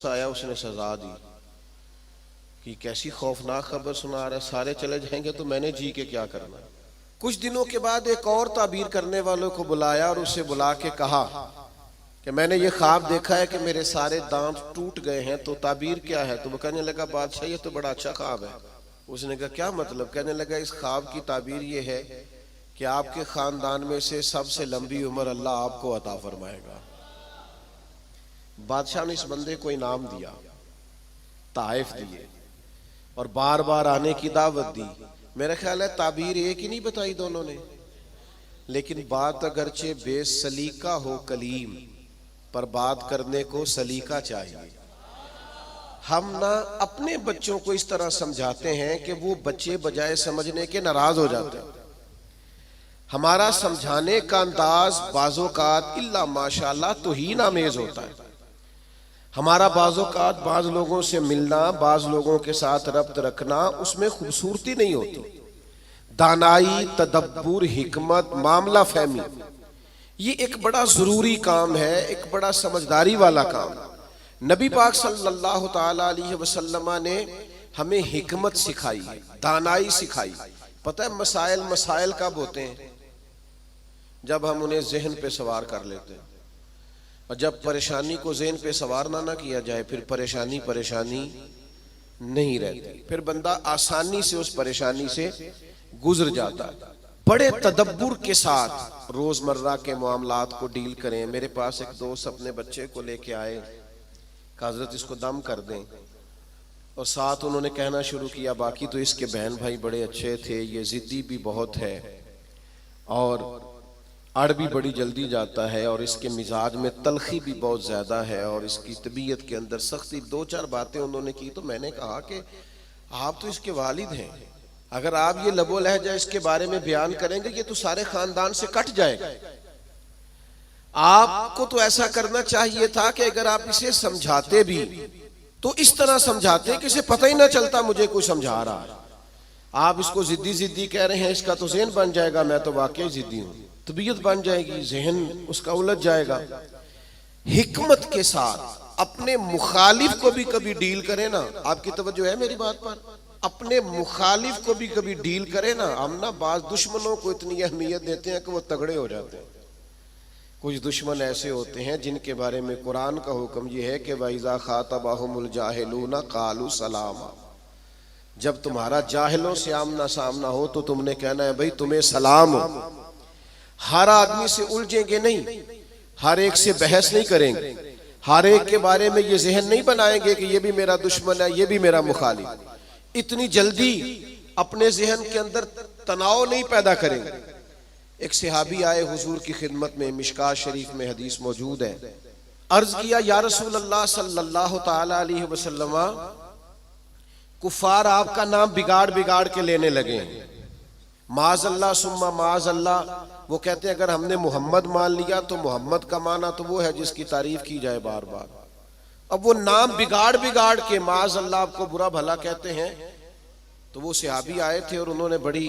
आया उसने सजा दी कि कैसी खौफनाक खबर सुना रहा है, सारे चले जाएंगे तो मैंने जी के क्या करना। कुछ दिनों के बाद एक और ताबीर करने वालों को बुलाया और उसे बुला के कहा कि मैंने ये ख्वाब देखा है कि मेरे सारे दांत टूट गए हैं, तो ताबीर क्या है? तो वो कहने लगा बादशाह ये तो बड़ा अच्छा ख्वाब है। उसने कहा क्या मतलब? कहने लगा इस ख्वाब की ताबीर ये है कि आपके खानदान में से सबसे लंबी उम्र अल्लाह आपको अता फरमाएगा। बादशाह ने इस बंदे को इनाम दिया, ताइफ दिए और बार बार आने की दावत दी। मेरा ख्याल है ताबीर एक ही नहीं बताई दोनों ने, लेकिन बात अगरचे बेसलीका हो कलीम, पर बात करने को सलीका चाहिए। हम ना अपने बच्चों को इस तरह समझाते हैं कि वो बच्चे बजाय समझने के नाराज हो जाते हैं। हमारा समझाने का अंदाज बाज़ोकात इल्ला माशाअल्लाह तौहीन आमेज होता है। हमारा बाज़ोकात बाज लोगों से मिलना, बाज लोगों के साथ रब्त रखना, उसमें खूबसूरती नहीं होती। दानाई, तदब्बुर, हिकमत, मामला फहमी, ये एक बड़ा जरूरी काम है, एक बड़ा समझदारी वाला काम। नबी पाक सल्लल्लाहु ताला अलैहि वसल्लम ने हमें हिकमत सिखाई, दानाई सिखाई। पता है मसाइल मसाइल कब होते हैं? जब हम उन्हें जहन पे सवार कर लेते हैं, और जब परेशानी को ज़हन पे सवार ना किया जाए फिर परेशानी परेशानी नहीं रहती, फिर बंदा आसानी से उस परेशानी से गुजर जाता है। बड़े तदब्बुर के साथ रोजमर्रा के मामलात को डील करें। मेरे पास एक दोस्त अपने बच्चे को लेके आए, कहा हज़रत इसको दम कर दें, और साथ उन्होंने कहना शुरू किया बाकी तो इसके बहन भाई बड़े अच्छे थे, ये जिद्दी भी बहुत है और अड़ भी बड़ी जल्दी जाता है, और इसके मिजाज में तलखी भी बहुत ज़्यादा है, और इसकी तबीयत के अंदर सख्ती। दो चार बातें उन्होंने की तो मैंने कहा कि आप तो इसके वालिद हैं, अगर आप ये लबो लहजा इसके बारे में बयान करेंगे ये तो सारे खानदान से कट जाएगा। आपको तो ऐसा करना चाहिए था कि अगर आप इसे समझाते भी तो इस तरह समझाते कि इसे पता ही ना चलता मुझे कोई समझा रहा है। आप इसको जिद्दी जिद्दी कह रहे हैं, इसका तो ज़हन बन जाएगा मैं तो वाकई जिद्दी हूं, तबीयत बन जाएगी, जहन उसका उलझ जाएगा। हिकमत के साथ अपने मुखालिफ को भी कभी डील करें ना। आपकी तवज्जो है मेरी बात पर? अपने मुखालिफ को भी कभी डील करें ना। हम ना बाज दुश्मनों को इतनी अहमियत देते हैं कि वो तगड़े हो जाते हैं। कुछ दुश्मन ऐसे होते हैं जिनके बारे में कुरान का हुक्म ये है कि वइज़ा खातबहुमुल जाहिलूना कालू सलामा, जब तुम्हारा जाहिलों से आमना सामना हो तो तुमने कहना है भाई तुम्हें सलाम हो। हर आदमी से उलझेंगे नहीं, हर एक से बहस नहीं करेंगे, हर एक के बारे में ये जहन नहीं बनाएंगे कि ये भी मेरा दुश्मन है, ये भी मेरा मुखालिफ। इतनी जल्दी अपने जहन के अंदर तनाव नहीं पैदा करेंगे। एक सहाबी आए हुजूर की खिदमत में, मिशकात शरीफ में हदीस मौजूद है। अर्ज किया या रसूल अल्लाह सल्लल्लाहु ताला अलैहि वसल्लम, कुफार आपका नाम बिगाड़ बिगाड़ के लेने लगे हैं, माज़अल्लाह सुम्मा माज़अल्लाह। वो कहते हैं अगर हमने मोहम्मद मान लिया तो मोहम्मद का माना तो वो है जिसकी तारीफ की जाए बार बार। अब वो नाम बिगाड़ बिगाड़ के माज़अल्लाह आपको बुरा भला कहते हैं। तो वो सहाबी आए थे और उन्होंने बड़ी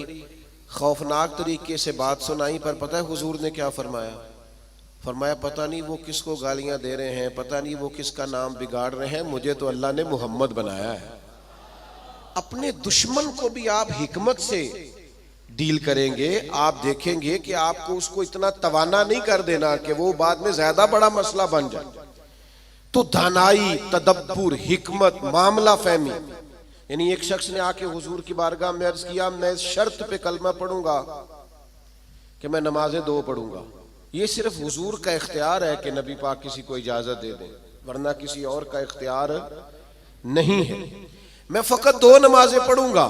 खौफनाक तरीके से बात सुनाई, पर पता है हुजूर ने क्या फरमाया? फरमाया पता नहीं वो किसको गालियां दे रहे हैं, पता नहीं वो किसका नाम बिगाड़ रहे हैं, मुझे तो अल्लाह ने मोहम्मद बनाया है। अपने दुश्मन को भी आप हिकमत से डील करेंगे, आप देखेंगे कि आपको उसको इतना तवाना नहीं कर देना कि वो बाद में ज्यादा बड़ा मसला बन जाए। तो दानाई, तदब्बुर, हिकमत, मामला फहमी। यानी एक शख्स ने आके हुजूर की बारगाह में अर्ज किया मैं इस शर्त पे कलमा पढ़ूंगा कि मैं नमाजें 2 पढ़ूंगा। ये सिर्फ हुजूर का इख्तियार है कि नबी पाक किसी को इजाजत दे दें, वरना किसी और का इख्तियार नहीं है। मैं फकत 2 नमाजें पढ़ूंगा,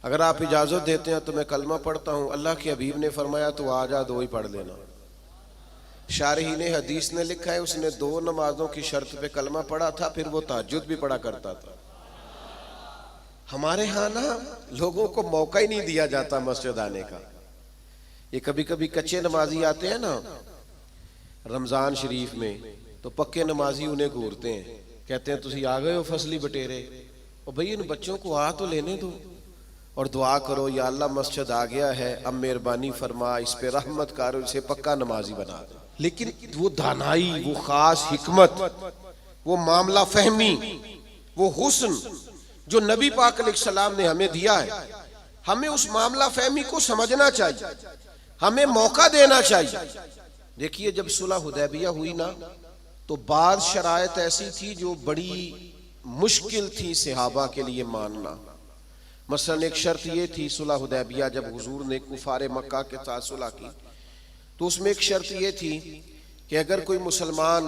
अगर आप इजाजत देते हैं तो मैं कलमा पढ़ता हूं। अल्लाह के हबीब ने फरमाया तो आ जा 2 ही पढ़ लेना। शारहीन हदीस ने लिखा है उसने 2 नमाजों की शर्त पे कलमा पढ़ा था, फिर वो तहज्जुद भी पढ़ा करता था। हमारे यहाँ ना लोगों को मौका ही नहीं दिया जाता मस्जिद आने का। ये कभी कभी कच्चे नमाजी आते हैं ना रमजान शरीफ में, तो पक्के नमाजी उन्हें घूरते हैं, कहते हैं तुसी आ गए हो फसली बटेरे, और भाई इन बच्चों को आ तो लेने दो और दुआ करो या अल्लाह मस्जिद आ गया है, अब मेहरबानी फरमा इस पे रहमत कर, इसे पक्का नमाजी बना दे। लेकिन वो दानाई, वो खास हिकमत, वो मामला फहमी, वो हुस्न जो नबी पाक अलैहिस्सलाम ने हमें दिया है, हमें उस मामला फहमी को समझना चाहिए, हमें मौका देना चाहिए। देखिए जब सुलह हुदैबिया हुई ना, तो बाद शराइत ऐसी थी जो बड़ी मुश्किल थी सहाबा के लिए मानना। मसलन एक शर्त ये थी सुलह हुदैबिया, जब हुजूर ने कुफारे मक्का के साथ सुलह की, तो उसमें एक शर्त ये थी कि अगर कोई मुसलमान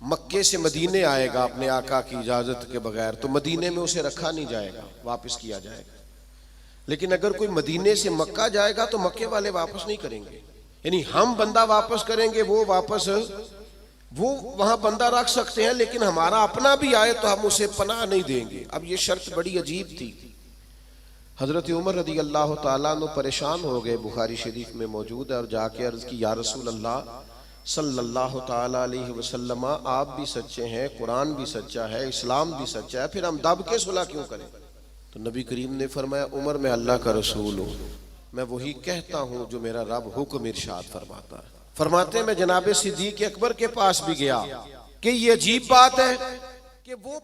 मक्के से मदीने आएगा अपने आका की इजाजत के बगैर, तो मदीने में उसे रखा नहीं जाएगा, वापस किया जाएगा। लेकिन अगर कोई मदीने से मक्का जाएगा तो मक्के वाले वापस नहीं करेंगे, यानी हम बंदा वापस करेंगे, वो वहां बंदा रख सकते हैं, लेकिन हमारा अपना भी आए तो हम उसे पनाह नहीं देंगे। अब ये शर्त बड़ी अजीब थी। हजरत उमर रदी अल्लाह ताला अन्हु परेशान हो गए, बुखारी शरीफ में मौजूद है, और जाके अर्ज की या रसूल अल्लाह सल्लल्लाहु ताला अलैहि वसल्लम, आप भी सच्चे हैं, कुरान भी सच्चा है, इस्लाम भी सच्चा है, फिर हम दब के सुलह क्यों करें? तो नबी करीम ने फरमाया, उमर मैं अल्लाह का रसूल हूँ, मैं वही कहता हूँ जो मेरा रब हुक्म इरशाद फरमाता है। फरमाते मैं जनाबे सिद्दीक अकबर के पास भी गया कि ये अजीब बात है कि वो